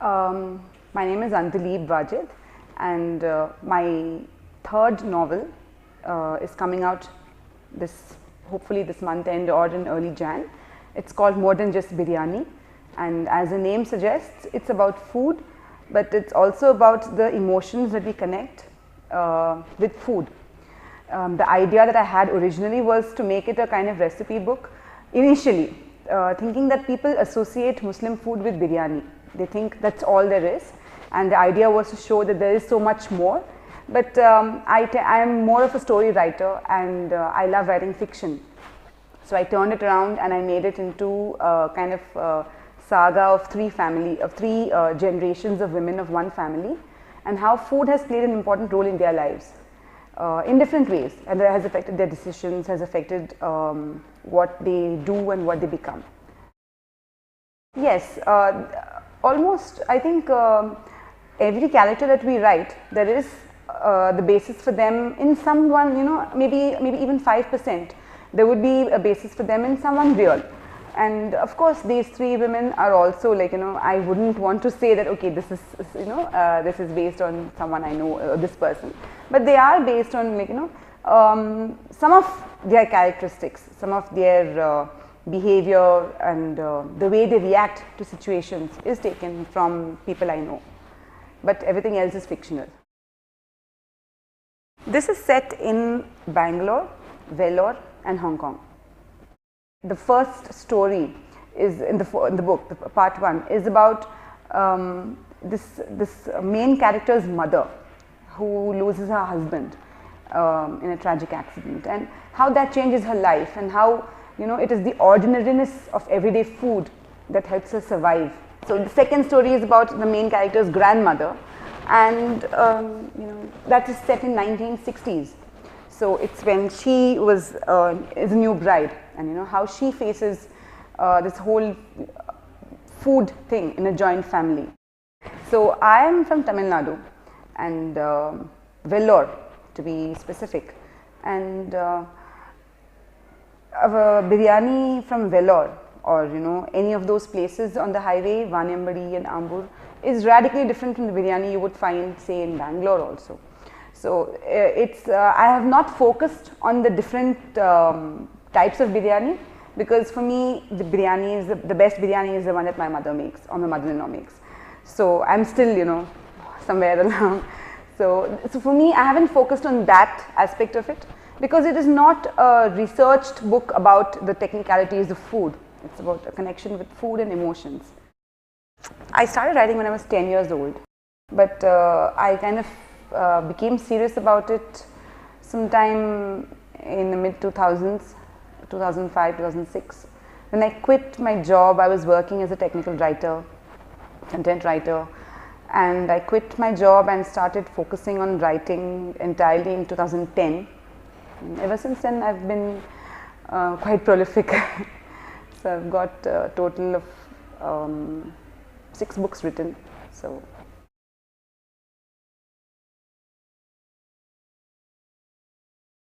My name is Andaleeb Wajid, and my third novel is coming out hopefully this month end or in early Jan. It's called More Than Just Biryani, and as the name suggests, it's about food, but it's also about the emotions that we connect with food. The idea that I had originally was to make it a kind of recipe book initially, thinking that people associate Muslim food with biryani. They think that's all there is, and the idea was to show that there is so much more. But I am more of a story writer, and I love writing fiction. So I turned it around and I made it into a kind of saga of three generations of women of one family, and how food has played an important role in their lives in different ways, and that has affected their decisions, has affected what they do and what they become. Yes, almost I think every character that we write, there is the basis for them in someone, maybe even 5%. There would be a basis for them in someone real. And of course, these three women are also like, I wouldn't want to say that, okay, this is, this is based on someone I know, this person. But they are based on, like, some of their characteristics, some of their behavior, and the way they react to situations is taken from people I know. But everything else is fictional. This is set in Bangalore, Vellore, and Hong Kong. The first story is in the book. Part 1 is about this main character's mother, who loses her husband in a tragic accident, and how that changes her life, and how it is the ordinariness of everyday food that helps her survive. So the second story is about the main character's grandmother, and that is set in 1960s. So it's when she is a new bride, and how she faces this whole food thing in a joint family. So I am from Tamil Nadu, and Vellore to be specific, and biryani from Vellore, or any of those places on the highway, Vaniambadi and Ambur, is radically different from the biryani you would find, say, in Bangalore also. So I have not focused on the different types of biryani, because for me the biryani is the best biryani is the one that my mother makes or my mother-in-law makes. So I'm still somewhere along. So for me, I haven't focused on that aspect of it, because it is not a researched book about the technicalities of food. It's about a connection with food and emotions. I started writing when I was 10 years old, but I kind of became serious about it sometime in the mid-2000s, 2005, 2006. When I quit my job, I was working as a technical writer, content writer, and I quit my job and started focusing on writing entirely in 2010. And ever since then, I've been quite prolific. So I've got a total of 6 books written. So